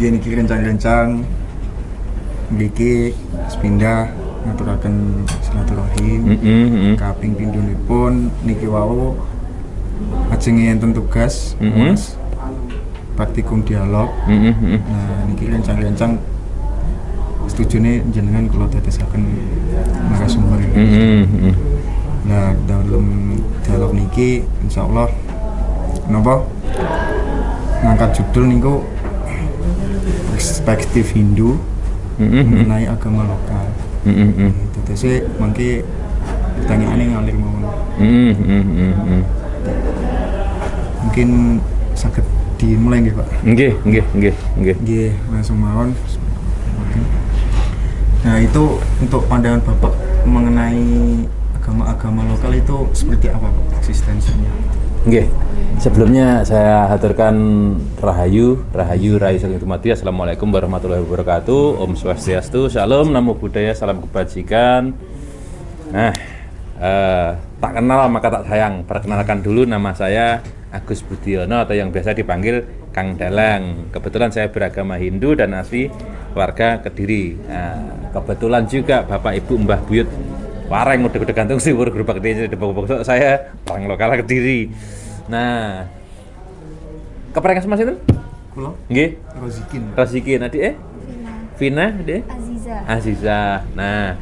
Gini rencang-rencang mriki sepindah ngaturaken silaturahim. Kaping pindhonipun niki wau ajeng enten tugas Mas praktikum dialog. Nah niki rencang-rencang setujune jenengan kula dadosaken narasumber. Nah dalam dialog niki insyaallah napa ngangkat judul niku perspektif Hindu mengenai agama lokal. Terus mangke pertanyaannya ngalir mawon. Mungkin saged dimulai nggih Pak. Nggih, langsung mawon. Nah itu untuk pandangan Bapak mengenai agama-agama lokal itu seperti apa Pak eksistensinya? Nggih. Sebelumnya saya haturkan Rahayu Rahayu Saking Dumadi. Assalamualaikum warahmatullahi wabarakatuh. Om Swastiastu, Shalom, Namo Buddhaya, Salam Kebajikan. Nah, tak kenal maka tak sayang. Perkenalkan dulu, nama saya Agus Budiono atau yang biasa dipanggil Kang Dalang. Kebetulan saya beragama Hindu dan asli warga Kediri. Nah, kebetulan juga Bapak Ibu Mbah Buyut Wareng udah gantung sih gerobak gede di bawah saya orang lokal Kediri. Nah, keperengan sama itu? Kulo? Nggih. Rozikin. Adik Vina, Adik? Aziza. Nah,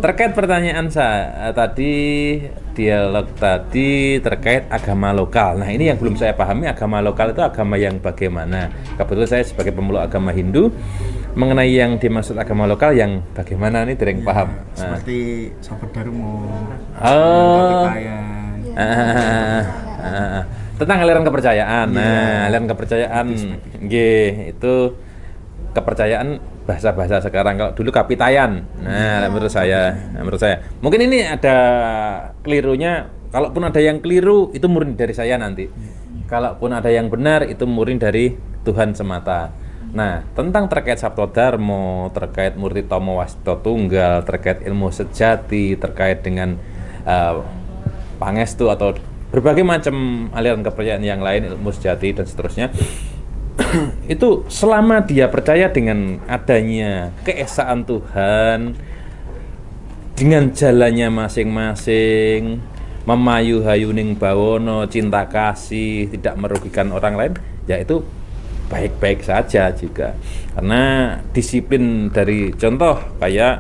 terkait pertanyaan saya tadi, dialog tadi terkait agama lokal. Nah, ini yang belum saya pahami, agama lokal itu agama yang bagaimana? Kebetulan saya sebagai pemeluk agama Hindu, mengenai yang dimaksud agama lokal yang bagaimana nih dereng paham. Seperti Sahabat Darmo. Tentang aliran kepercayaan. Nah, aliran kepercayaan nggih, itu kepercayaan bahasa-bahasa sekarang. Kalau dulu kapitayan. Nah, menurut saya mungkin ini ada kelirunya. Kalaupun ada yang keliru itu murni dari saya nanti. Kalaupun ada yang benar itu murni dari Tuhan semata. Nah, tentang terkait Sabto Darmo, terkait Murti Tomo Wasto Tunggal, terkait ilmu sejati, terkait dengan pangestu atau berbagai macam aliran kepercayaan yang lain, ilmu sejati dan seterusnya. Itu selama dia percaya dengan adanya keesaan Tuhan, dengan jalannya masing-masing, memayu hayuning bawono, cinta kasih, tidak merugikan orang lain, ya itu baik-baik saja juga. Karena disiplin dari contoh kayak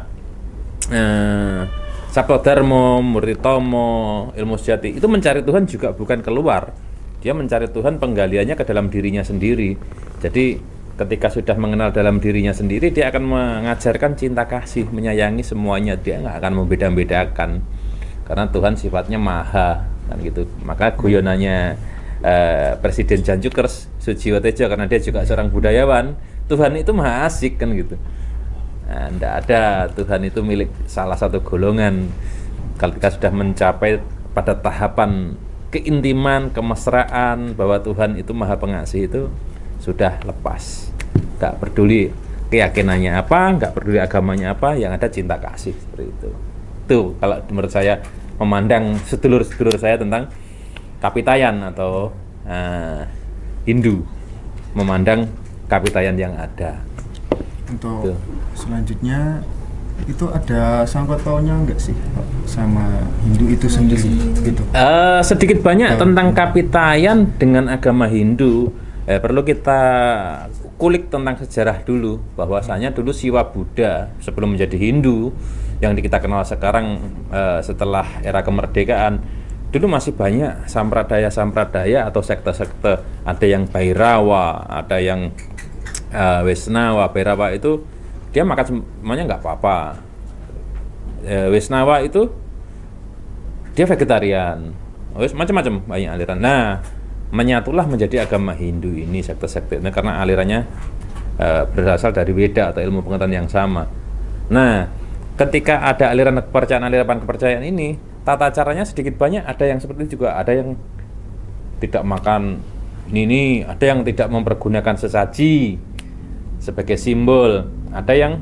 Sabto Darmo, Murti Tomo, ilmu sejati itu mencari Tuhan juga bukan keluar. Dia mencari Tuhan penggaliannya ke dalam dirinya sendiri. Jadi ketika sudah mengenal dalam dirinya sendiri, dia akan mengajarkan cinta kasih, menyayangi semuanya. Dia nggak akan membeda-bedakan. Karena Tuhan sifatnya maha, kan gitu. Maka guyonannya Presiden Janjukers Sujiwotejo, karena dia juga seorang budayawan, Tuhan itu maha asik kan gitu. Nah, tidak ada Tuhan itu milik salah satu golongan. Kalau kita sudah mencapai pada tahapan keintiman, kemesraan bahwa Tuhan itu maha pengasih, itu sudah lepas. Gak peduli keyakinannya apa, gak peduli agamanya apa, yang ada cinta kasih, seperti itu. Itu kalau menurut saya memandang sedulur-sedulur saya tentang kapitayan atau Hindu, memandang kapitayan yang ada. Untuk selanjutnya itu ada sangkut paunya enggak sih Pak sama Hindu itu sendiri gitu? Sedikit banyak tentang kapitayan dengan agama Hindu. Perlu kita kulik tentang sejarah dulu, bahwasanya dulu Siwa Buddha sebelum menjadi Hindu yang kita kenal sekarang setelah era kemerdekaan, dulu masih banyak sampradaya atau sekte-sekte. Ada yang Bhairawa, ada yang Wisnawa. Bhairawa itu dia makan semuanya nggak apa-apa. Wisnawa itu dia vegetarian. Macam-macam banyak aliran. Nah, menyatulah menjadi agama Hindu ini sekte-sekte. Nah, karena alirannya berasal dari Weda atau ilmu pengetahuan yang sama. Nah, ketika ada aliran kepercayaan ini, tata caranya sedikit banyak ada yang seperti itu juga, ada yang tidak makan ini, ada yang tidak mempergunakan sesaji sebagai simbol, ada yang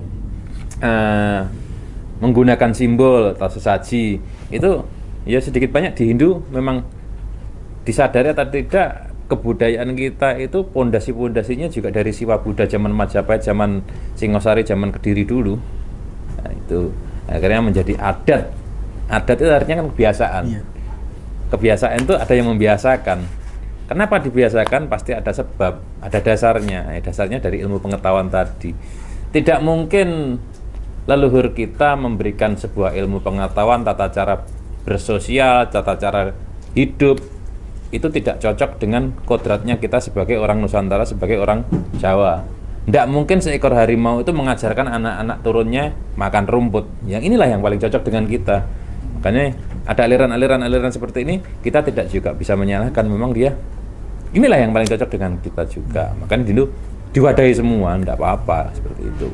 menggunakan simbol atau sesaji. Itu ya sedikit banyak di Hindu memang disadari atau tidak kebudayaan kita itu pondasi-pondasinya juga dari Siwa Buddha zaman Majapahit, zaman Singosari, zaman Kediri dulu. Nah, itu akhirnya menjadi adat. Adat itu artinya kan kebiasaan. Iya. Kebiasaan itu ada yang membiasakan. Kenapa dibiasakan? Pasti ada sebab, ada dasarnya. Dasarnya dari ilmu pengetahuan tadi. Tidak mungkin leluhur kita memberikan sebuah ilmu pengetahuan, tata cara bersosial, tata cara hidup, itu tidak cocok dengan kodratnya kita sebagai orang Nusantara, sebagai orang Jawa. Tidak mungkin seekor harimau itu mengajarkan anak-anak turunnya makan rumput. Yang inilah yang paling cocok dengan kita. Makanya ada aliran-aliran seperti ini, kita tidak juga bisa menyalahkan. Memang dia inilah yang paling cocok dengan kita juga. Makanya dulu diwadahi semua, tidak apa-apa seperti itu.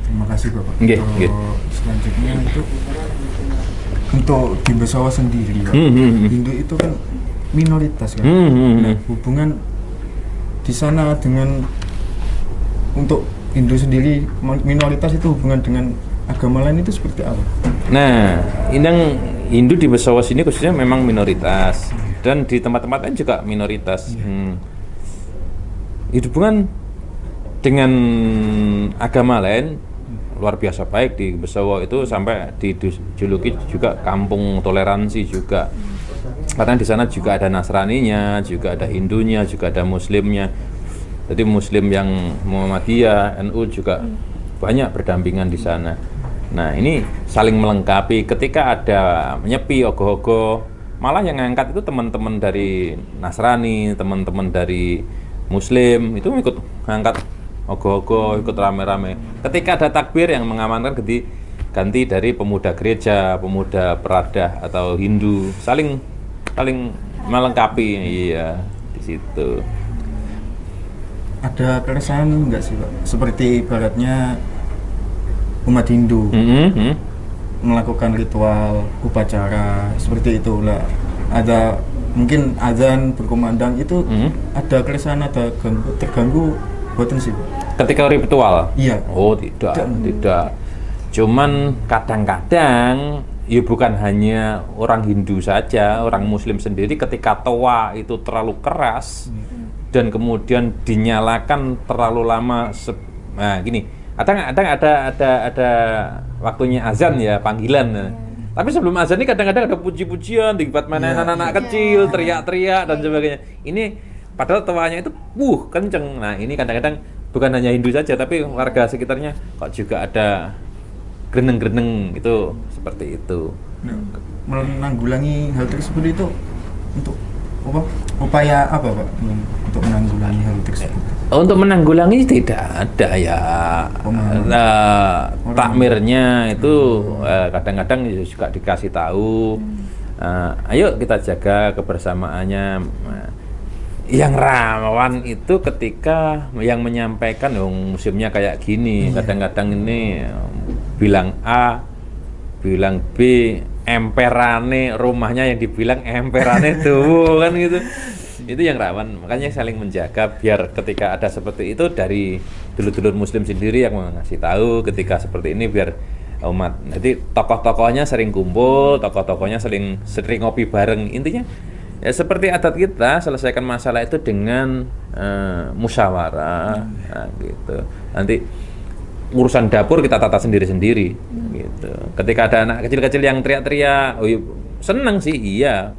Terima kasih Bapak. Nggih, nggih. Selanjutnya itu untuk di Besawa sendiri, Pak. Hindu itu kan minoritas kan. Nah, hubungan di sana dengan untuk Hindu sendiri minoritas itu hubungan dengan agama lain itu seperti apa? Nah, indang Hindu di Besawa sini khususnya memang minoritas dan di tempat-tempat lain juga minoritas. Hubungan dengan agama lain luar biasa baik di Besawa itu, sampai dijuluki juga kampung toleransi juga. Karena di sana juga ada Nasraninya, juga ada Hindunya, juga ada Muslimnya. Jadi Muslim yang Muhammadiyah, NU juga banyak berdampingan di sana. Nah, ini saling melengkapi. Ketika ada menyepi, ogoh-ogoh, malah yang ngangkat itu teman-teman dari Nasrani, teman-teman dari Muslim, itu ikut ngangkat ogoh-ogoh, ikut rame-rame. Ketika ada takbir yang mengamankan ganti dari pemuda gereja, pemuda peradah atau Hindu, saling melengkapi. Iya, di situ. Ada keresahan nggak sih Pak? Seperti ibaratnya umat Hindu melakukan ritual upacara seperti itulah. Ada mungkin azan berkumandang itu ada keresahan, ada terganggu buatan sih Pak? Ketika ritual? Iya. Oh tidak. Cuman kadang-kadang ya bukan hanya orang Hindu saja, orang Muslim sendiri ketika toa itu terlalu keras dan kemudian dinyalakan terlalu lama. Nah gini, ada waktunya azan ya, panggilan. Tapi sebelum azan ini kadang-kadang ada puji-pujian, dibuat mainan anak-anak kecil, teriak-teriak dan sebagainya. Ini padahal toanya itu kenceng. Nah ini kadang-kadang bukan hanya Hindu saja, tapi warga sekitarnya kok juga ada greneng-greneng itu, seperti itu. Nah, menanggulangi hal tersebut itu untuk upaya apa Pak untuk menanggulangi hal tersebut? Untuk menanggulangi tidak ada ya. Takmirnya itu kadang-kadang juga dikasih tahu. Ayo kita jaga kebersamaannya. Yang rawan itu ketika yang menyampaikan musimnya kayak gini, kadang-kadang ini bilang A, bilang B, emperane rumahnya yang dibilang emperane tuh kan gitu. Itu yang rawan, makanya saling menjaga biar ketika ada seperti itu dari dulur-dulur Muslim sendiri yang mengasih tahu ketika seperti ini biar umat. Jadi tokoh-tokohnya sering kumpul, tokoh-tokohnya sering ngopi bareng. Intinya ya seperti adat kita, selesaikan masalah itu dengan musyawarah, nah, gitu. Nanti urusan dapur kita tata sendiri-sendiri, gitu. Ketika ada anak kecil-kecil yang teriak-teriak, seneng sih, iya,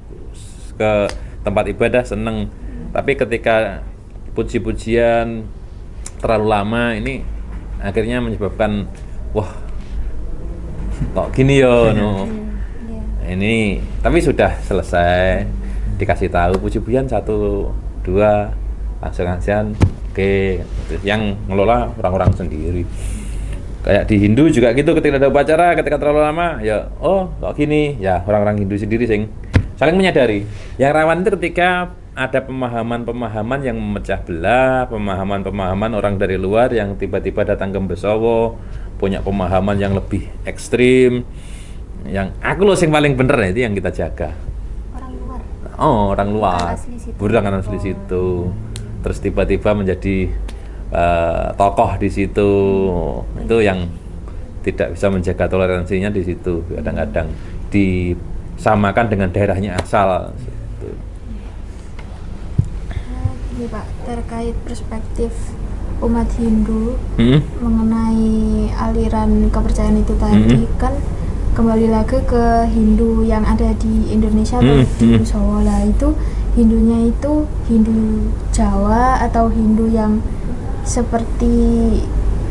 ke tempat ibadah seneng. Tapi ketika puji-pujian terlalu lama, ini akhirnya menyebabkan, wah, kok gini yo, no. Ini, tapi sudah selesai. Dikasih tahu puji-pujian 1, 2 langsung azan, oke. Yang ngelola orang-orang sendiri. Kayak di Hindu juga gitu, ketika ada upacara, ketika terlalu lama ya kok gini ya, orang-orang Hindu sendiri saling menyadari. Yang rawan itu ketika ada pemahaman-pemahaman yang memecah belah, pemahaman-pemahaman orang dari luar yang tiba-tiba datang ke Besawa, punya pemahaman yang lebih ekstrim, yang aku loh yang paling bener, itu yang kita jaga. Orang luar, bukan asli situ. Terus tiba-tiba menjadi tokoh di situ. Itu yang tidak bisa menjaga toleransinya di situ. Kadang-kadang disamakan dengan daerahnya asal. Ini Pak, terkait perspektif umat Hindu Hmm? mengenai aliran kepercayaan itu tadi, kan kembali lagi ke Hindu yang ada di Indonesia atau di Jawa lah. Itu Hindunya itu Hindu Jawa atau Hindu yang seperti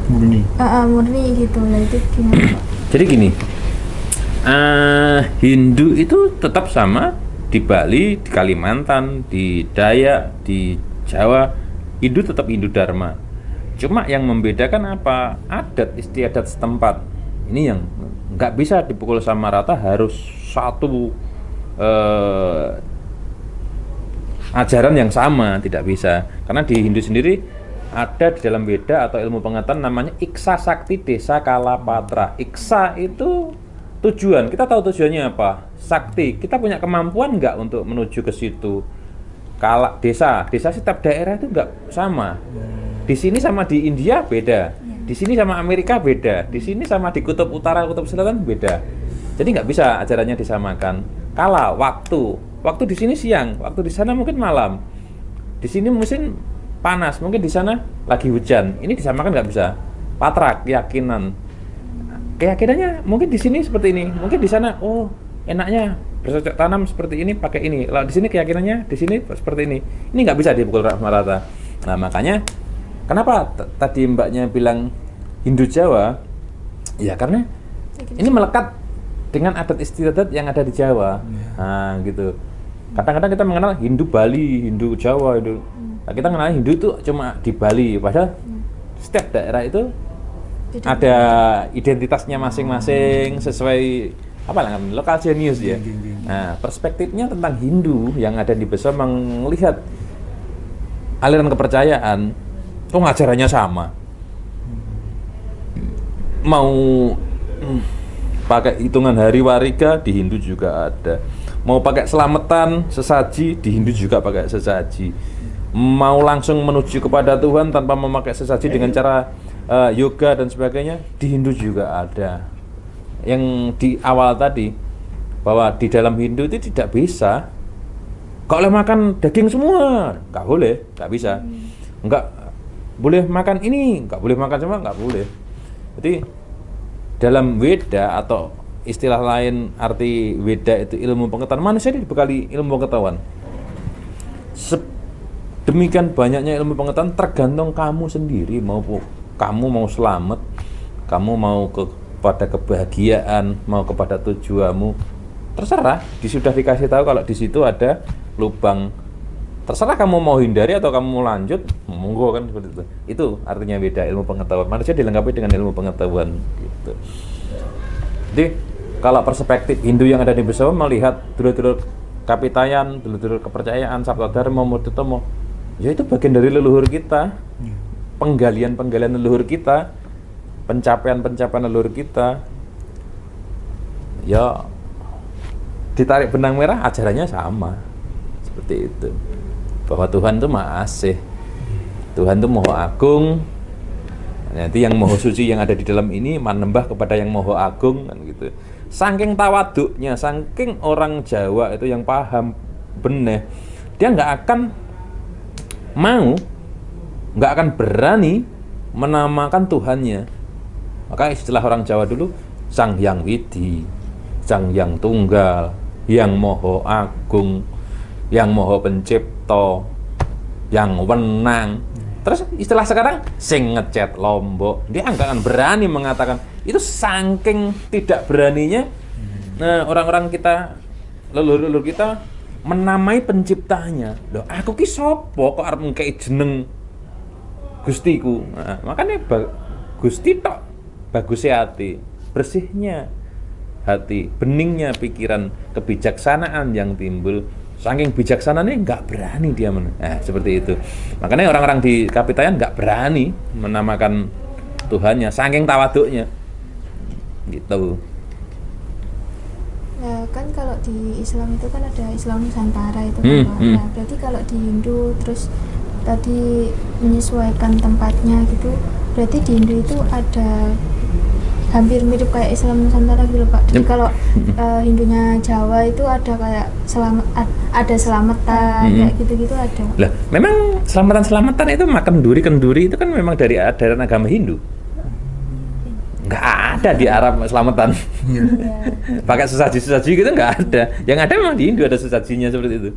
murni. murni gitu lah, itu gimana Pak? Jadi gini, Hindu itu tetap sama di Bali, di Kalimantan, di Dayak, di Jawa. Hindu tetap Hindu Dharma. Cuma yang membedakan apa? Adat istiadat setempat. Ini yang nggak bisa dipukul sama rata, harus satu ajaran yang sama, tidak bisa. Karena di Hindu sendiri ada di dalam Weda atau ilmu pengetahuan namanya Iksa Sakti Desa Kalapatra. Iksa itu tujuan, kita tahu tujuannya apa. Sakti, kita punya kemampuan nggak untuk menuju ke situ. Kala desa setiap daerah itu nggak sama. Di sini sama di India beda, di sini sama Amerika beda, di sini sama di kutub utara, kutub selatan beda. Jadi nggak bisa ajarannya disamakan. Kala, waktu di sini siang, waktu di sana mungkin malam. Di sini musim panas, mungkin di sana lagi hujan. Ini disamakan nggak bisa. Patra, keyakinannya mungkin di sini seperti ini, mungkin di sana enaknya bercocok tanam seperti ini pakai ini. Lalu di sini keyakinannya di sini seperti ini. Ini nggak bisa dipukul rata. Nah makanya kenapa tadi mbaknya bilang Hindu Jawa? Ya karena ini melekat dengan adat istiadat yang ada di Jawa. Nah gitu. Kadang-kadang kita mengenal Hindu Bali, Hindu Jawa, Nah, kita mengenal Hindu itu cuma di Bali. Padahal setiap daerah itu ada identitasnya masing-masing sesuai apa namanya lokal genius ya. Nah perspektifnya tentang Hindu yang ada di Beso melihat aliran kepercayaan itu ngajarannya sama. Mau pakai hitungan hari wariga di Hindu juga ada. Mau pakai selamatan sesaji di Hindu juga pakai sesaji. Mau langsung menuju kepada Tuhan tanpa memakai sesaji dengan cara yoga dan sebagainya di Hindu juga ada. Yang di awal tadi bahwa di dalam Hindu itu tidak bisa nggak boleh makan daging semua, nggak boleh, nggak bisa. Nggak boleh makan ini, nggak boleh makan semua, nggak boleh. Jadi dalam Weda atau istilah lain arti Weda itu ilmu pengetahuan, manusia dibekali ilmu pengetahuan. Demikian banyaknya ilmu pengetahuan, tergantung kamu sendiri kamu mau selamat, kamu mau kepada kebahagiaan, mau kepada tujuanmu, terserah. Sudah dikasih tahu kalau di situ ada lubang, terserah kamu mau hindari atau kamu mau lanjut, monggo kan seperti itu. Itu artinya beda ilmu pengetahuan. Manusia dilengkapi dengan ilmu pengetahuan gitu. Jadi kalau perspektif Hindu yang ada di Beso melihat dulur-dulur kapitayan, dulur-dulur kepercayaan, Sabta Dharma, Murtitomo, ya itu bagian dari leluhur kita. Penggalian leluhur kita, pencapaian leluhur kita. Ya ditarik benang merah, ajarannya sama. Seperti itu. Bahwa Tuhan itu Maha Asih. Tuhan itu Maha Agung. Nanti yang Maha Suci yang ada di dalam ini menembah kepada yang Maha Agung kan gitu. Saking tawaduknya, saking orang Jawa itu yang paham benih, dia nggak akan berani menamakan Tuhannya. Maka istilah orang Jawa dulu Sang Hyang Widi, Sang Hyang Tunggal, Yang Maha Agung, Yang Maha Pencipta, Yang Wenang. Terus istilah sekarang sing ngecet Lombok, dia nggak akan berani mengatakan itu, saking tidak beraninya. Nah orang-orang kita, leluhur kita menamai penciptanya. Loh, aku ki sapa kok arep ngkei jeneng Gustiku. Nah, makanya Gusti tok bagusnya hati, bersihnya hati, beningnya pikiran, kebijaksanaan yang timbul. Saking bijaksananya nggak berani dia seperti itu. Makanya orang-orang di Kapitayan nggak berani menamakan Tuhannya, saking tawaduknya gitu. Nah, kan kalau di Islam itu kan ada Islam Nusantara itu kan Pak. Nah, berarti kalau di Hindu terus tadi menyesuaikan tempatnya gitu, berarti di Hindu itu ada hampir mirip kayak Islam Nusantara gitu Pak. Jadi kalau Hindunya Jawa itu ada kayak ada selamatan kayak gitu-gitu ada. Lah, memang selamatan itu makan kenduri itu kan memang dari ajaran agama Hindu. Nggak ada di Arab selamatan. Pakai sesaji gitu nggak ada. Yang ada memang di Hindu ada sesajinya seperti itu.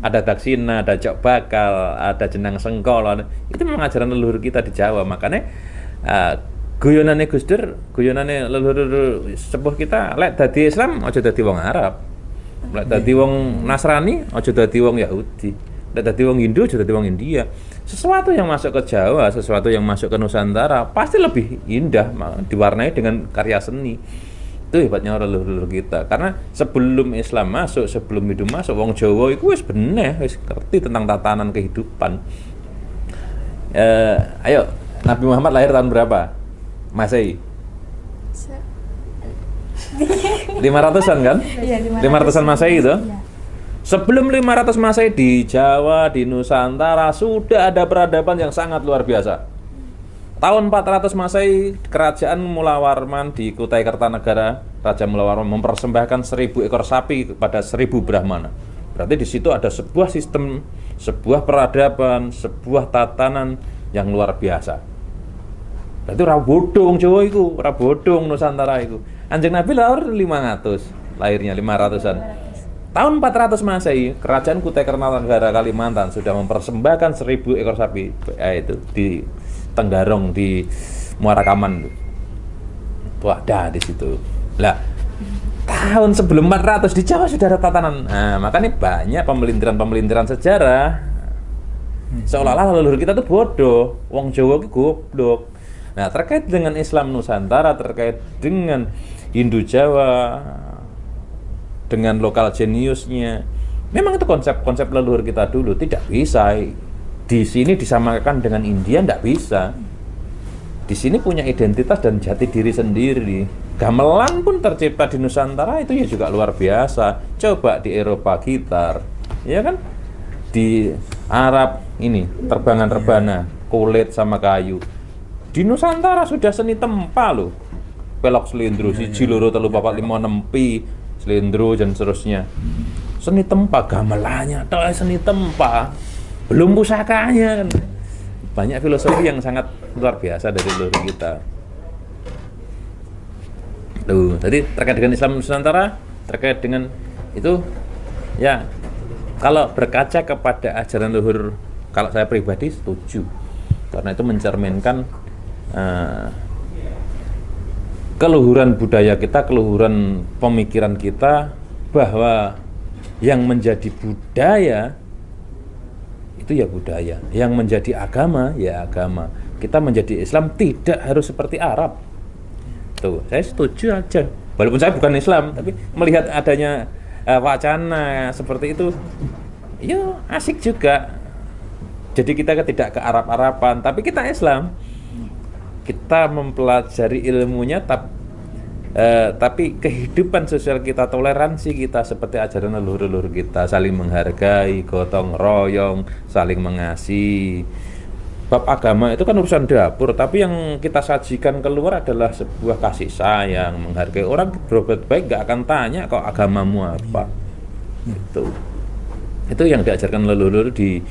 Ada daksina, ada cok bakal, ada jenang sengkol. Itu memang ajaran leluhur kita di Jawa. Makanya guyonane Gus Dur, guyonane leluhur sepuh kita, lek dadi Islam aja dadi wong Arab. Lek dadi wong Nasrani aja dadi wong Yahudi. Lek dadi wong Hindu aja dadi wong India. Sesuatu yang masuk ke Jawa, sesuatu yang masuk ke Nusantara pasti lebih indah, diwarnai dengan karya seni. Itu hebatnya leluhur kita. Karena sebelum Islam masuk, sebelum Hindu masuk, wong Jawa itu wis bener, wis ngerti tentang tatanan kehidupan. Ayo, Nabi Muhammad lahir tahun berapa? Masehi? 500-an kan? Iya, 500-an Masehi itu? Iya. Sebelum 500 Masehi di Jawa, di Nusantara sudah ada peradaban yang sangat luar biasa. Tahun 400 Masehi, kerajaan Mula Warman di Kutai Kertanegara, Raja Mula Warman mempersembahkan 1000 ekor sapi kepada 1000 Brahmana. Berarti di situ ada sebuah sistem, sebuah peradaban, sebuah tatanan yang luar biasa. Berarti ora bodong Jawa iku, ora bodong Nusantara iku. Anjing Nabi lahir 500, lahirnya 500-an. Tahun 400 Masehi, kerajaan Kutai Kartanegara Kalimantan sudah mempersembahkan 1000 ekor sapi, itu di Tenggarong di Muara Kaman. Tuh ada di situ. Lah, tahun sebelum 400 di Jawa sudah ada tatanan. Nah, makanya banyak pemelintiran sejarah. Seolah-olah leluhur kita tuh bodoh, wong Jawa itu goblok. Nah, terkait dengan Islam Nusantara, terkait dengan Hindu Jawa, dengan lokal jeniusnya, memang itu konsep-konsep leluhur kita dulu. Tidak bisa di sini disamakan dengan India, tidak bisa. Di sini punya identitas dan jati diri sendiri. Gamelan pun tercipta di Nusantara, itu ya juga luar biasa. Coba di Eropa gitar, ya kan? Di Arab ini terbangan rebana, kulit sama kayu. Di Nusantara sudah seni tempa loh. Pelok selindro, siji loro telu papat lima nempi, selindro dan seterusnya. Seni tempa, gamelannya, seni tempa. Belum pusakanya kan. Banyak filosofi yang sangat luar biasa dari leluhur kita. Tuh, tadi terkait dengan Islam Nusantara, terkait dengan itu ya, kalau berkaca kepada ajaran leluhur, kalau saya pribadi setuju. Karena itu mencerminkan keluhuran budaya kita, keluhuran pemikiran kita, bahwa yang menjadi budaya itu ya budaya, yang menjadi agama ya agama. Kita menjadi Islam tidak harus seperti Arab. Tuh, saya setuju aja. Walaupun saya bukan Islam, tapi melihat adanya wacana seperti itu, ya asik juga. Jadi kita tidak ke Arab-Araban, tapi kita Islam. Kita mempelajari ilmunya, tapi kehidupan sosial kita, toleransi kita seperti ajaran leluhur-leluhur kita, saling menghargai, gotong royong, saling mengasihi. Bab agama itu kan urusan dapur, tapi yang kita sajikan keluar adalah sebuah kasih sayang, menghargai orang, berbuat baik, gak akan tanya kok agamamu apa. Itu yang diajarkan leluhur di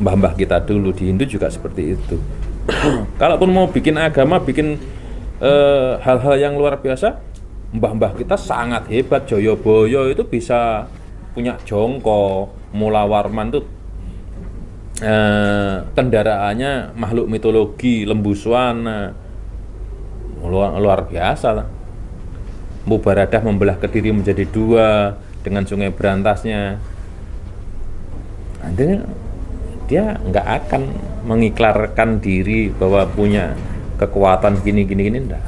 mbah-mbah kita dulu. Di Hindu juga seperti itu. Kalaupun mau bikin agama, bikin hal-hal yang luar biasa, mbah-mbah kita sangat hebat. Joyoboyo itu bisa punya jongko, Mula Warman tuh kendaraannya makhluk mitologi, lembu swana, luar biasa lah. Mubaradah membelah Kediri menjadi dua dengan Sungai Berantasnya. Dia nggak akan mengiklarkan diri bahwa punya kekuatan gini enggak.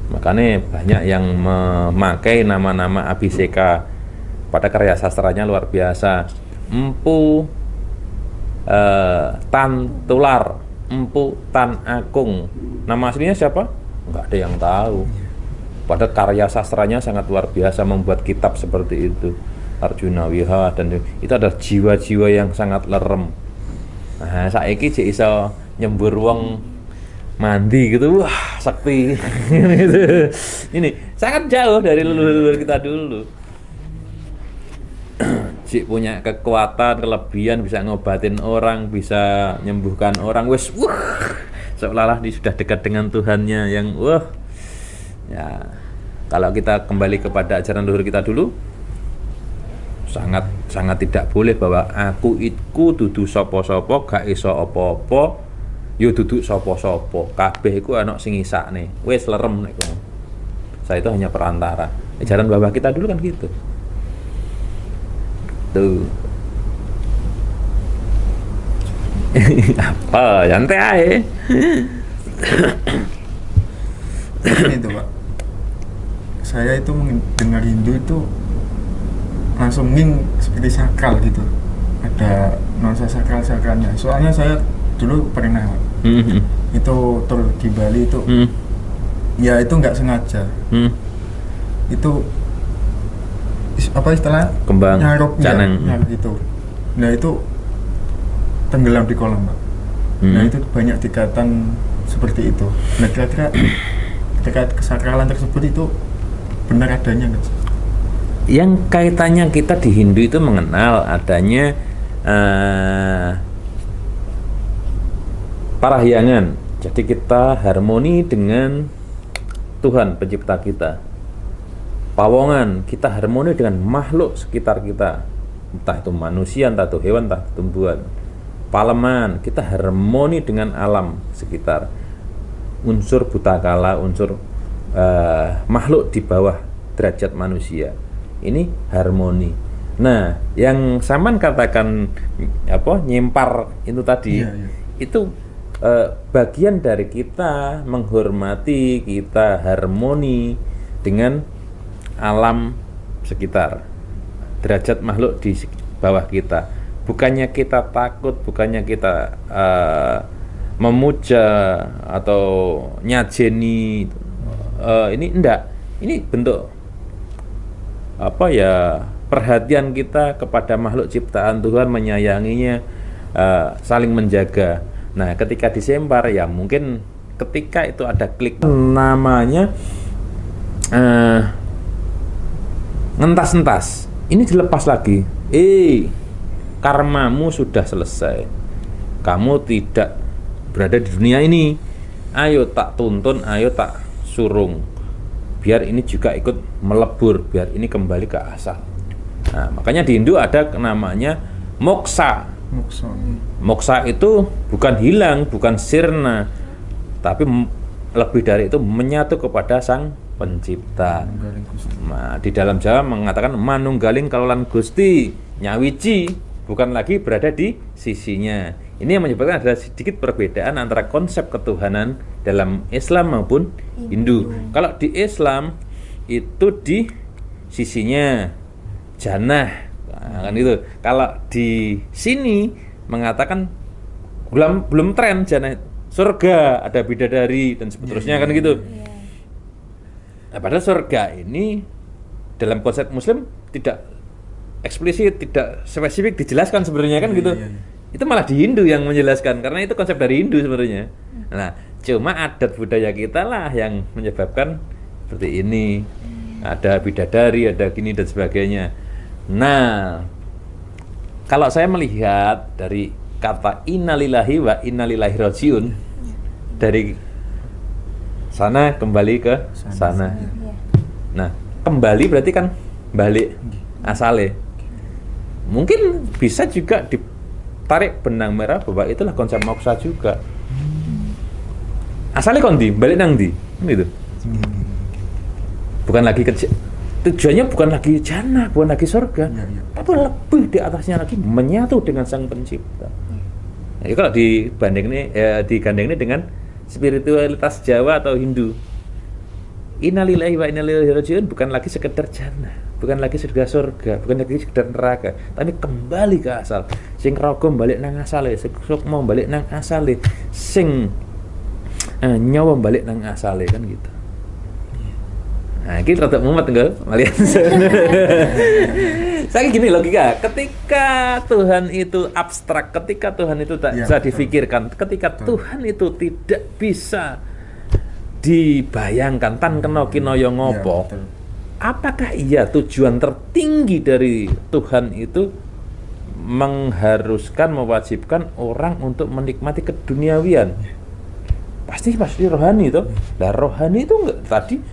Makanya banyak yang memakai nama-nama abhiseka pada karya sastranya luar biasa. Empu Tan Tular, Empu Tan Akung. Nama aslinya siapa? Nggak ada yang tahu. Padahal karya sastranya sangat luar biasa, membuat kitab seperti itu. Arjuna Wiha, dan itu adalah jiwa-jiwa yang sangat lerem. Nah, saiki jek iso nyembur wong mandi gitu, wah sakti. Gitu. Ini sangat jauh dari leluhur kita dulu. Cik punya kekuatan, kelebihan, bisa ngobatin orang, bisa nyembuhkan orang, wes, seolah-olah dia sudah dekat dengan Tuhannya yang, ya. Kalau kita kembali kepada ajaran leluhur kita dulu, sangat tidak boleh bahwa aku iku dudu sapa-sapa, gak iso apa-apa, yo dudu sapa-sapa, kabeh iku ana sing ngisakne, wis lerem nek kono. Saya itu hanya perantara. Ajaran bapak kita dulu kan gitu. Tuh. Apa? Santai aja. Itu Pak, saya itu mendengar Hindu itu langsung seperti sakral gitu, ada nuansa sakralnya. Soalnya saya dulu pernah itu tur di Bali itu, ya itu nggak sengaja, itu apa istilah kembang canang gitu. Nah itu tenggelam di kolam Pak. Nah itu banyak dikatakan seperti itu. Nah kira-kira terkait kesakralan tersebut itu benar adanya nggak sih? Yang kaitannya kita di Hindu itu mengenal adanya parahyangan. Jadi kita harmoni dengan Tuhan pencipta kita. Pawongan, kita harmoni dengan makhluk sekitar kita, entah itu manusia, entah itu hewan, entah itu tumbuhan. Paleman, kita harmoni dengan alam sekitar. Unsur butakala, unsur makhluk di bawah derajat manusia. Ini harmoni. Nah, yang Saman katakan nyempar itu tadi, itu bagian dari kita menghormati, kita harmoni dengan alam sekitar, derajat makhluk di bawah kita. Bukannya kita takut, bukannya kita memuja atau nyajeni, ini enggak. Ini bentuk perhatian kita kepada makhluk ciptaan Tuhan, menyayanginya, saling menjaga. Nah, ketika disempar, ya mungkin ketika itu ada klik namanya ngentas-entas, ini dilepas lagi. Karmamu sudah selesai, kamu tidak berada di dunia ini, ayo tak tuntun, ayo tak surung, biar ini juga ikut melebur, biar ini kembali ke asal. Nah, makanya di Hindu ada namanya moksa. Moksa itu bukan hilang, bukan sirna, tapi lebih dari itu menyatu kepada Sang Pencipta. Nah, di dalam Jawa mengatakan manunggaling kalolan Gusti, nyawiji, bukan lagi berada di sisinya. Ini yang menyebabkan ada sedikit perbedaan antara konsep ketuhanan dalam Islam maupun Hindu. Kalau di Islam itu di sisinya jannah, kan itu. Kalau di sini mengatakan belum tren jannah, surga, ada bidadari dan seterusnya, kan gitu. Nah, padahal surga ini dalam konsep Muslim tidak eksplisit, tidak spesifik dijelaskan sebenarnya, kan gitu. Itu malah di Hindu yang menjelaskan, karena itu konsep dari Hindu sebenarnya. Nah, cuma adat budaya kita lah yang menyebabkan seperti ini. Ada bidadari, ada gini dan sebagainya. Nah, kalau saya melihat dari kata innalillahi wa innalillahi rajiun, dari sana kembali ke sana. Nah, kembali berarti kan balik asale. Mungkin bisa juga ditarik benang merah bahwa itulah konsep moksa juga. Asale kondi, balik nang ndi? Gitu. Bukan lagi tujuannya bukan lagi jannah, bukan lagi surga, tapi lebih di atasnya lagi menyatu dengan Sang Pencipta. Nah, kalau digandeng ini dengan spiritualitas Jawa atau Hindu, innalillahi wa innalillahi rajiun bukan lagi sekedar jannah, bukan lagi surga, bukan lagi sekedar neraka, tapi kembali ke asal. Sing ragam balik nang asale, sing sukma balik nang asale, sing nyawa balik nang asale, kan gitu. Nah, ini rada mumet enggak malian. Saya gini logika, ketika Tuhan itu abstrak, ketika Tuhan itu tak Ya, bisa betul. difikirkan, ketika Tuhan itu tidak bisa dibayangkan tan kena kinoyo ngopo, Ya, betul. apakah iya tujuan tertinggi dari Tuhan itu mengharuskan, mewajibkan orang untuk menikmati keduniawian? Pasti rohani itu. Nah, rohani itu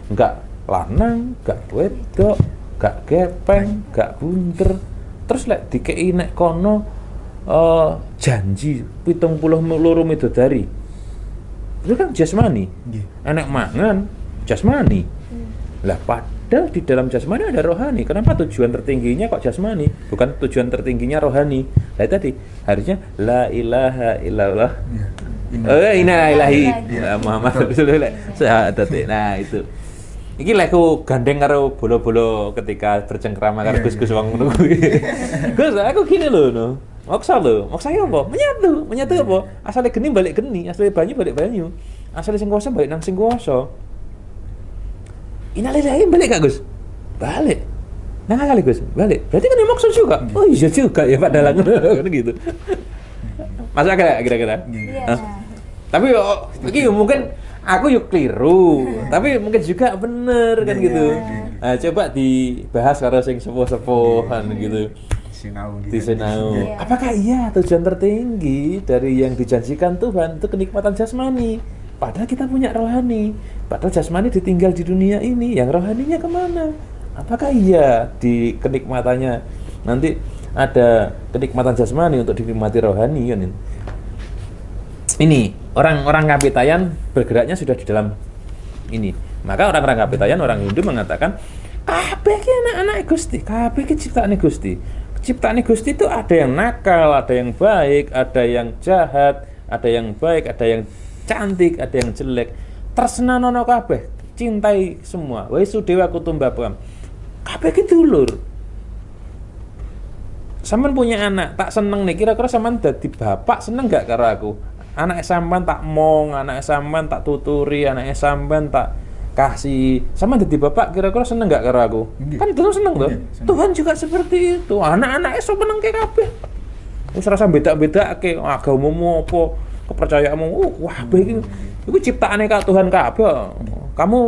enggak lanang, enggak wedok, enggak gepeng, enggak bunder. Terus lek dikei nek kono janji 72 midodari. Itu kan jasmani. Nggih. Enek mangan jasmani. Lah padahal di dalam jasmani ada rohani. Kenapa tujuan tertingginya kok jasmani? Bukan tujuan tertingginya rohani. Nah tadi harusnya la ilaha illallah. Ya. Inna ilahi Iya. Muhammad Rasulullah syahadat. Nah itu. Iki lek aku gandeng karo bolo-bolo ketika bercengkrama karo Iya, Gus-gus wong ngono kuwi. Gus, aku gini lho no. Maksa apa? Menyatu apa? Asale geni balik geni, asale banyu balik banyu. Asale sing kuwasa balik nang sing kuwasa. Innalillahi balik gak Gus? Balik. Nang kali Gus, balik. Berarti kan maksud juga. Oh iya juga ya Pak Dalang kan gitu. Masuk akal gak kira-kira? Iya. Hah? Tapi iki mungkin aku yuk keliru, tapi mungkin juga bener kan gitu. Nah, coba dibahas karo sing sepuh-sepuhan gitu. Sinau Di sinau. Iya. Apakah iya tujuan tertinggi dari yang dijanjikan Tuhan itu kenikmatan jasmani? Padahal kita punya rohani. Padahal jasmani ditinggal di dunia ini, yang rohaninya kemana? Apakah iya di kenikmatannya nanti ada kenikmatan jasmani untuk dinikmati rohani kan? Ini orang-orang Kapitayan bergeraknya sudah di dalam ini. Maka orang-orang Kapitayan, orang Hindu mengatakan, kabeh ki anak-anak Gusti, kabeh ki ciptaane Gusti. Ciptaane Gusti itu ada yang nakal, ada yang baik, ada yang jahat, ada yang baik, ada yang cantik, ada yang jelek. Tresna nono kabeh, cintai semua. Wa sudewa kutumbapam. Kabeh ki dulur. Sampean punya anak, tak seneng nih. Kira-kira sampean dadi bapak seneng gak karo aku? Anak sampean tak mong, anak sampean tak tuturi, anak sampean tak kasih. Sampean dadi bapak kira-kira seneng gak karo aku? Nggih. Kan terus seneng toh? Nggih, seneng. Tuhan juga seperti itu. Anak-anaknya so meneng ke kabeh. Wis rasa beda-bedake agamamu apa, kepercayaanmu. Wah, iki ciptaane ka Tuhan kabeh. Kamu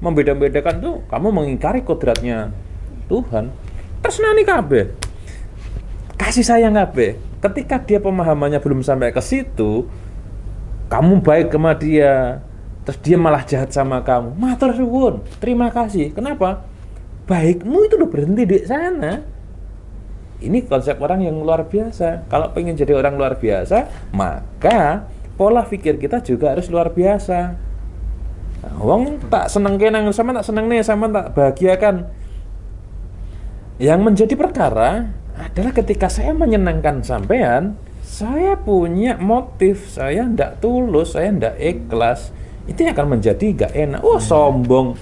membeda-bedakan tuh, kamu mengingkari kodratnya Tuhan. Tresnani kabeh. Kasih sayang kabeh. Ketika dia pemahamannya belum sampai ke situ, kamu baik sama dia, terus dia malah jahat sama kamu. Matur suwun, terima kasih. Kenapa? Baikmu itu udah berhenti di sana. Ini konsep orang yang luar biasa. Kalau pengen jadi orang luar biasa, maka pola pikir kita juga harus luar biasa. Nah, wong tak seneng kenang sama tak seneng nih sama tak bahagiakan. Yang menjadi perkara adalah ketika saya menyenangkan sampean, saya punya motif, saya ndak tulus, saya ndak ikhlas. Itu yang akan menjadi gak enak. Oh sombong,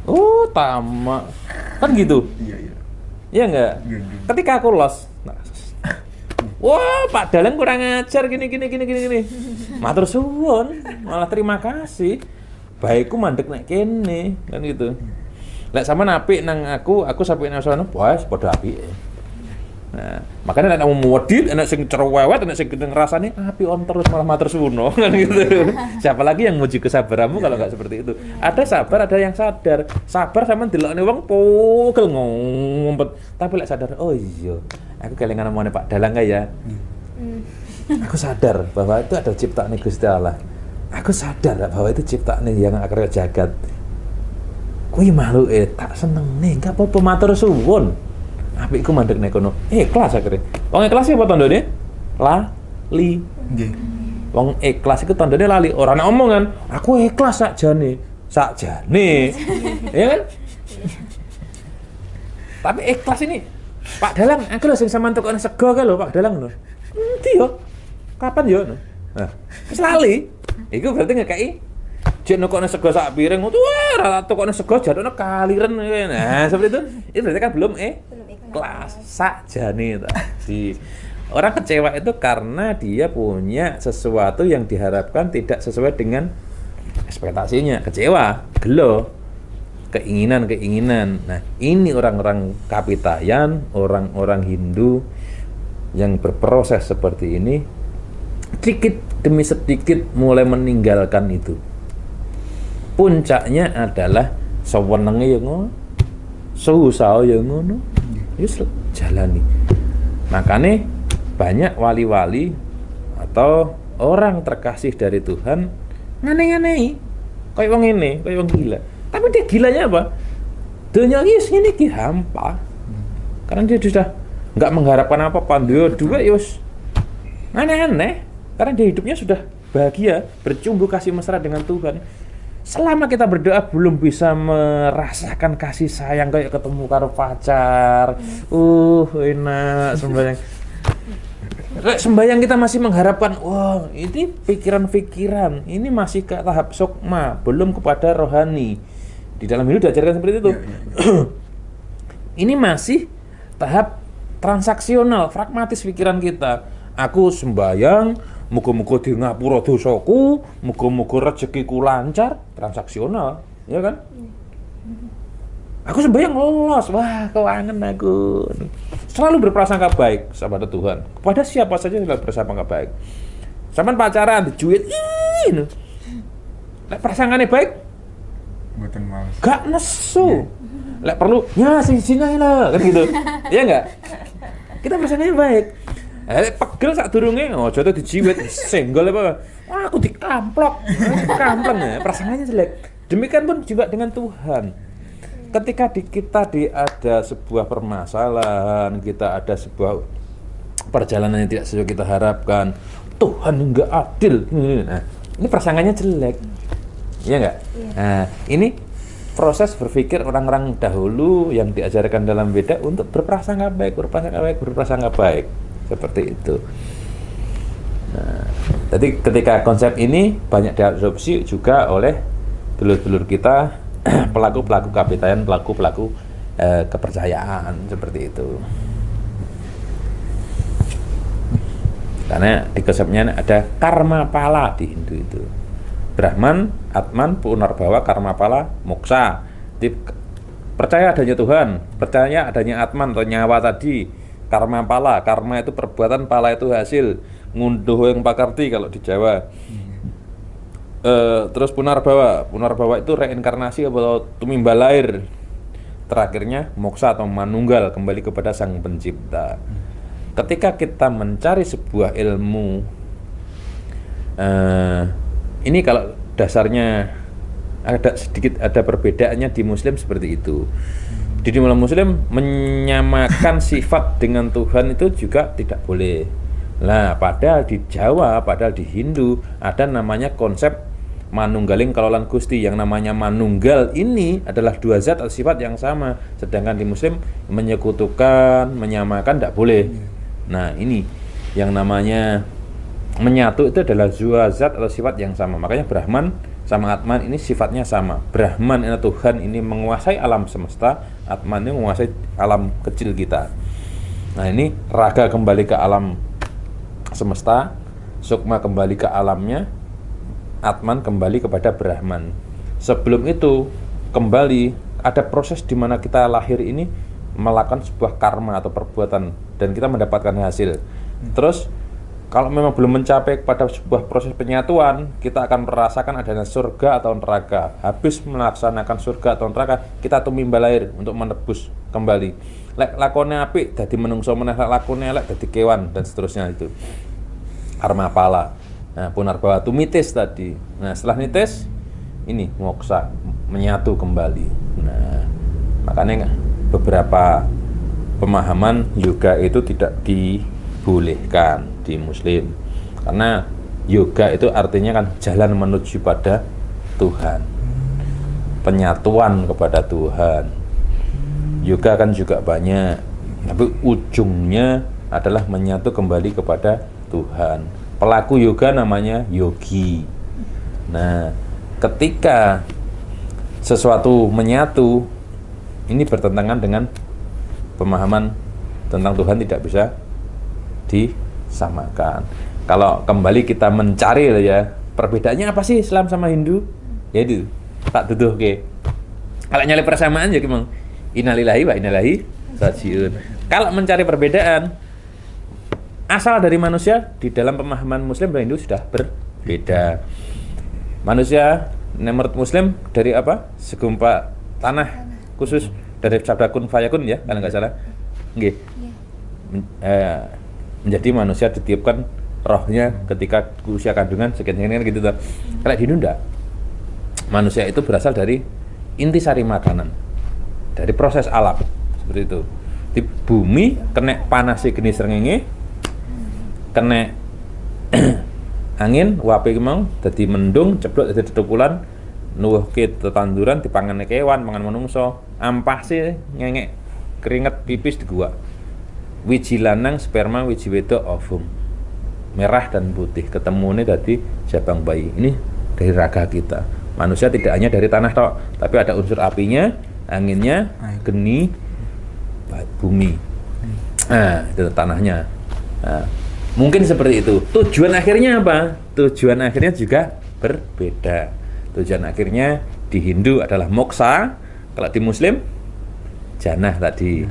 oh tamak, kan gitu. Iya. Iya enggak? Iya. Ketika aku los, wah Pak Dalang kurang ajar gini. Matur suwun, malah terima kasih. Baikku mandek nek kene, kan gitu. Lek sampean apik nang aku sampai nang sono, wes padha apike. Nah, makanya nek mau wedit, enak sing cerewet, enak sing ngrasane api on terus malah matur suwun kan gitu. Siapa lagi yang muji kesabaranmu kalau nggak seperti itu? Ada sabar, ada yang sadar. Sabar sampean delokne wong pukul ngompet, tapi lek sadar, oh iya, aku kelingan omongane Pak Dalang ya. Aku sadar bahwa itu ada ciptaan Gusti Allah. Aku sadar bahwa itu ciptaan yang akar jagat. Kuwi makhluke tak seneng nih, enggak apa-apa matur suwun. Apikku mandek nek kono. Ikhlas akhire. Wong ikhlas iki apa tandane? Lali. Nggih. Wong ikhlas iku tandane lali, ora ana omongan. Aku ikhlas sakjane. Ya kan? Tapi ikhlas ini Pak Dalang, aku lho sing sampean tukokne sego kae lho Pak Dalang lho. Endi yo? Kapan yo? Nah, wis lali. Iku berarti ngekeki jek nukokne sego sak piring, ora tukokne sego jadone kaliren. Nah, seperti itu. Itu berarti kan belum kelas sakjane tadi. Orang kecewa itu karena dia punya sesuatu yang diharapkan tidak sesuai dengan ekspektasinya. Kecewa, gelo. keinginan-keinginan. Nah, ini orang-orang Kapitayan, orang-orang Hindu yang berproses seperti ini, sedikit demi sedikit mulai meninggalkan itu. Puncaknya adalah sewenenge yang ngono, susah yang ngono, wis jalani. Makanya banyak wali-wali atau orang terkasih dari Tuhan ngane-nganehi kayak wong ini, kayak wong gila. Tapi dia gilanya apa? Dunia ini hampa. Karena dia sudah nggak mengharapkan apa-apa. Dia juga yus aneh-aneh. Karena dia hidupnya sudah bahagia, bercumbu kasih mesra dengan Tuhan. Selama kita berdoa belum bisa merasakan kasih sayang kayak ketemu karo pacar, enak sembahyang. Sembahyang kita masih mengharapkan, wah ini pikiran-pikiran, ini masih ke tahap sukma, belum kepada rohani. Di dalam hidup diajarkan seperti itu. Ini masih tahap transaksional, pragmatis pikiran kita. Aku sembahyang, muga-muga di ngapura dosaku, muga-muga rezekiku lancar, transaksional, ya kan? Aku sembahyang lolos, wah keuangan aku. Selalu berprasangka baik kepada Tuhan. Kepada siapa saja selalu berprasangka baik. Sampeyan pacaran dijuit, lek prasangkane baik, mboten males. gak nesu. Lek perlu, ya sing-sing ae lah, kan gitu. Iya enggak? Kita prasangkane baik. Pegel sak durunge aja tuh dijiwit, senggol apa. Wah, aku dikamplok. Kampleng ya, prasangkanya jelek. Demikian pun juga dengan Tuhan. Ketika kita ada sebuah permasalahan, kita ada sebuah perjalanan yang tidak sesuai kita harapkan, Tuhan enggak adil. Nah, ini prasangkanya jelek. Iya enggak? Iya. Nah, ini proses berpikir orang-orang dahulu yang diajarkan dalam Weda untuk berprasangka baik, berprasangka baik. Seperti itu. Nah, jadi ketika konsep ini banyak diadopsi juga oleh dulur-dulur kita, pelaku-pelaku Kapitayan, pelaku-pelaku kepercayaan seperti itu. Karena di konsepnya ada karma pala di Hindu itu. Brahman, Atman, Punarbawa, karma pala, moksa. Percaya adanya Tuhan, percaya adanya Atman atau nyawa tadi, karma pala. Karma itu perbuatan, pala itu hasil. Ngunduh yang pakarti kalau di Jawa. Terus Punarbawa itu reinkarnasi atau tumimbal lahir. Terakhirnya moksa atau manunggal, kembali kepada Sang Pencipta. Ketika kita mencari sebuah ilmu, ini kalau dasarnya ada perbedaannya di Muslim seperti itu. Di dalam Muslim menyamakan sifat dengan Tuhan itu juga tidak boleh. Nah, padahal di Jawa, padahal di Hindu ada namanya konsep manunggaling kalolan Gusti. Yang namanya manunggal ini adalah dua zat atau sifat yang sama. Sedangkan di Muslim menyekutukan, menyamakan tidak boleh. Nah, ini yang namanya menyatu itu adalah dua zat atau sifat yang sama. Makanya Brahman sama Atman ini sifatnya sama. Brahman ini Tuhan ini menguasai alam semesta, Atman ini menguasai alam kecil kita. Nah, ini raga kembali ke alam semesta, sukma kembali ke alamnya, Atman kembali kepada Brahman. Sebelum itu kembali ada proses di mana kita lahir ini melakukan sebuah karma atau perbuatan dan kita mendapatkan hasil. Terus kalau memang belum mencapai pada sebuah proses penyatuan, kita akan merasakan adanya surga atau neraka. Habis melaksanakan surga atau neraka, kita tumimbal lahir untuk menebus kembali. Lek lakone apik dadi menungso meneh, lek lakone elek dadi kewan dan seterusnya itu. Karma pala. Nah, Punarbawa itu mitis tadi. Nah, setelah nitis ini moksa, menyatu kembali. Nah, makanya beberapa pemahaman yoga itu tidak dibolehkan di Muslim. Karena yoga itu artinya kan jalan menuju pada Tuhan. Penyatuan kepada Tuhan. Yoga kan juga banyak, tapi ujungnya adalah menyatu kembali kepada Tuhan. Pelaku yoga namanya yogi. Nah, ketika sesuatu menyatu, ini bertentangan dengan pemahaman tentang Tuhan tidak bisa disamakan. Kalau kembali kita mencari ya, perbedaannya apa sih Islam sama Hindu? Ya itu, tak tuduh ke. Kalau nyari persamaan ya memang innalillahi wa inna ilaihi rajiun. Kalau mencari perbedaan asal dari manusia di dalam pemahaman Muslim dan Hindu sudah berbeda. Manusia menurut Muslim dari apa? Segumpal tanah khusus dari sabda kun fayakun ya, kalau nggak salah. Nggih. Menjadi manusia ditiupkan rohnya ketika usia kandungan sekian gitu tuh. Kalau di Hindu enggak. Manusia itu berasal dari intisari makanan. Dari proses alam seperti itu. Di bumi kena panasi geni srengenge, kena angin wape memang dadi mendung ceblok dadi tetukulan nuwuhke tetanduran dipangan kewan mangan manungsa ampase ngengek keringet pipis di gua wiji lanang sperma wiji wedok ovum merah dan putih ketemune dadi jabang bayi. Ini dari raga kita. Manusia tidak hanya dari tanah tok, tapi ada unsur apinya, anginnya, geni, bumi. Nah, itu tanahnya. Nah, mungkin seperti itu. Tujuan akhirnya apa? Tujuan akhirnya juga berbeda. Tujuan akhirnya di Hindu adalah moksa, kalau di Muslim jannah tadi.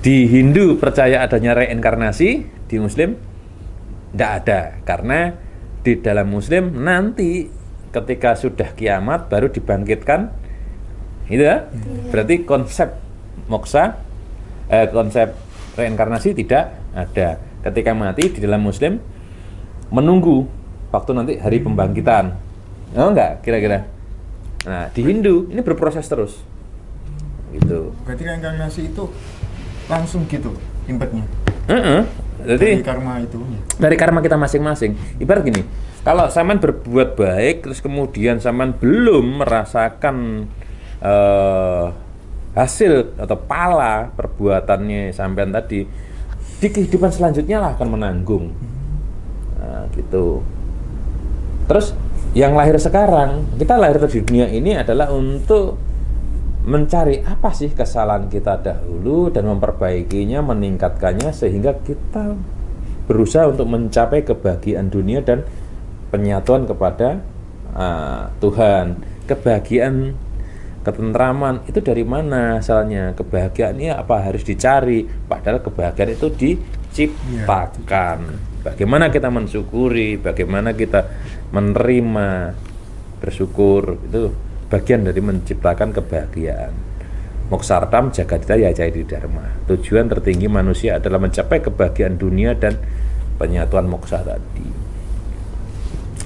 Di Hindu percaya adanya reinkarnasi, di Muslim tidak ada, karena di dalam Muslim nanti ketika sudah kiamat baru dibangkitkan, gitu ya. Berarti konsep moksa, konsep reinkarnasi tidak ada. Ketika mati di dalam Muslim menunggu waktu nanti hari pembangkitan. Oh enggak, kira-kira. Nah, di Hindu ini berproses terus. Gitu. Berarti reinkarnasi itu langsung gitu impactnya. Jadi dari karma itu. Dari karma kita masing-masing. Ibarat gini, kalau saman berbuat baik terus kemudian saman belum merasakan hasil atau pala perbuatannya sampean tadi, di kehidupan selanjutnya lah akan menanggung. Nah, gitu. Terus yang lahir sekarang, kita lahir di dunia ini adalah untuk mencari apa sih kesalahan kita dahulu dan memperbaikinya, meningkatkannya sehingga kita berusaha untuk mencapai kebahagiaan dunia dan penyatuan kepada Tuhan. Kebahagiaan, ketentraman itu dari mana asalnya? Kebahagiaan ini apa harus dicari? Padahal kebahagiaan itu diciptakan. Bagaimana kita mensyukuri, bagaimana kita menerima, bersyukur, itu bagian dari menciptakan kebahagiaan. Moksartam jagadita yajayadi dharma. Tujuan tertinggi manusia adalah mencapai kebahagiaan dunia dan penyatuan moksa tadi.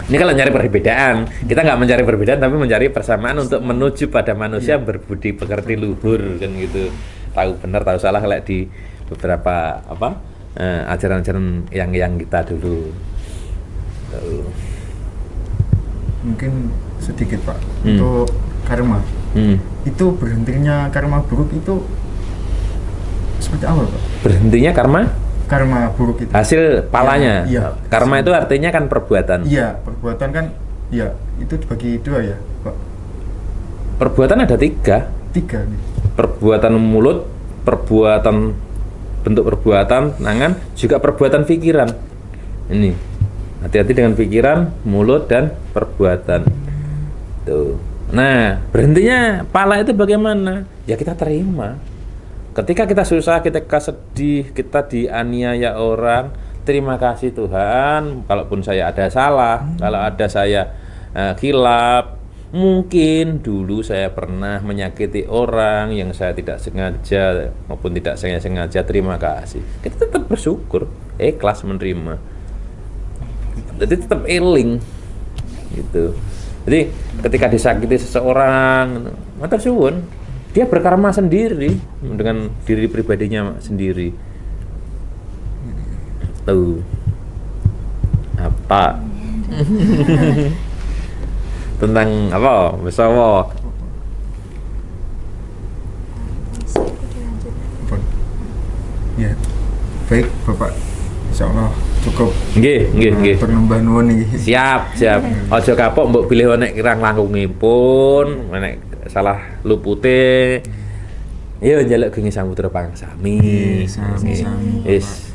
Ini kalau nyari perbedaan, kita nggak mencari perbedaan tapi mencari persamaan untuk menuju pada manusia yang berbudi pekerti luhur, kan gitu. Tahu benar, tahu salah kalau di beberapa ajaran-ajaran yang kita dulu. Mungkin sedikit Pak untuk karma. Itu berhentinya karma buruk itu seperti apa Pak? Berhentinya karma buruk itu hasil palanya. Iya. Karma itu artinya kan perbuatan. Iya, perbuatan kan ya itu dibagi dua ya Pak. Perbuatan ada tiga nih. Perbuatan mulut, bentuk perbuatan tangan, juga perbuatan pikiran. Ini hati-hati dengan pikiran, mulut, dan perbuatan. Tuh. Nah, berhentinya pala itu bagaimana? Ya kita terima. Ketika kita susah, kita sedih, kita dianiaya orang, terima kasih Tuhan. Kalaupun saya ada salah, kalau ada saya khilaf, mungkin dulu saya pernah menyakiti orang yang saya tidak sengaja maupun tidak saya sengaja, terima kasih. Kita tetap bersyukur, ikhlas menerima. Jadi tetap eling gitu. Jadi ketika disakiti seseorang, matur suwun, dia berkarma sendiri dengan diri pribadinya sendiri. Tuh. Apa? Tentang apa? Besawa. Ya. Baik, Bapak. Insyaallah cukup. Nggih. Penambah nuwun iki. Siap. Aja kapok mbok pilih nek kirang langkungipun, nek salah lupute. Ya njaluk geni samudra pangsami. Sami-sami. Wis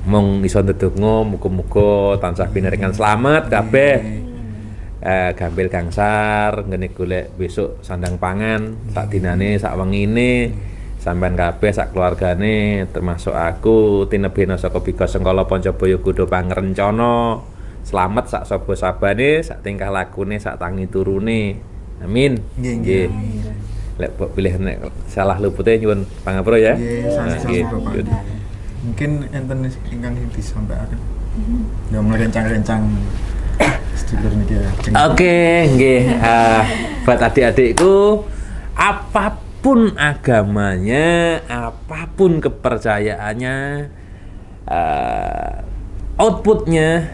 mong iso ndedonga muga-muga tansah pinaringan slamet kabeh. gambil gangsar ngene golek besok sandang pangan sak dinane sak wengine sampean kabeh sak keluargane termasuk aku tinebena saka Biga Sengkala Pancabaya Kuda Pangrencana slamet sak saba sabane sak tingkah lakune sak tangi turune amin nggih lek pilih nek salah lupute nyuwun pangapura ya sami-sami Bapak mungkin enten ingkang disampaikan ya mulai rencang-rencang sedulur niki ya. Oke, nggih. Buat adik-adikku, apapun agamanya, apapun kepercayaannya, outputnya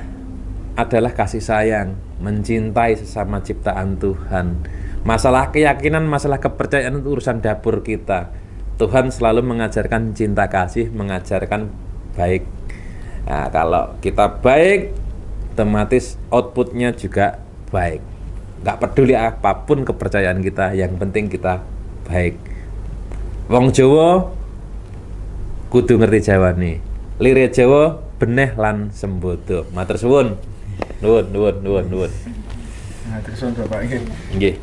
adalah kasih sayang, mencintai sesama ciptaan Tuhan. Masalah keyakinan, masalah kepercayaan itu urusan dapur kita. Tuhan selalu mengajarkan cinta kasih, mengajarkan baik. Nah, kalau kita baik, otomatis outputnya juga baik. Nggak peduli apapun kepercayaan kita, yang penting kita baik. Wong Jawa kudu ngerti Jawane. Lire Jawa beneh lan sembodo. Matur suwun. Nuwun. Nah, terus Bapak nggih. Nggih.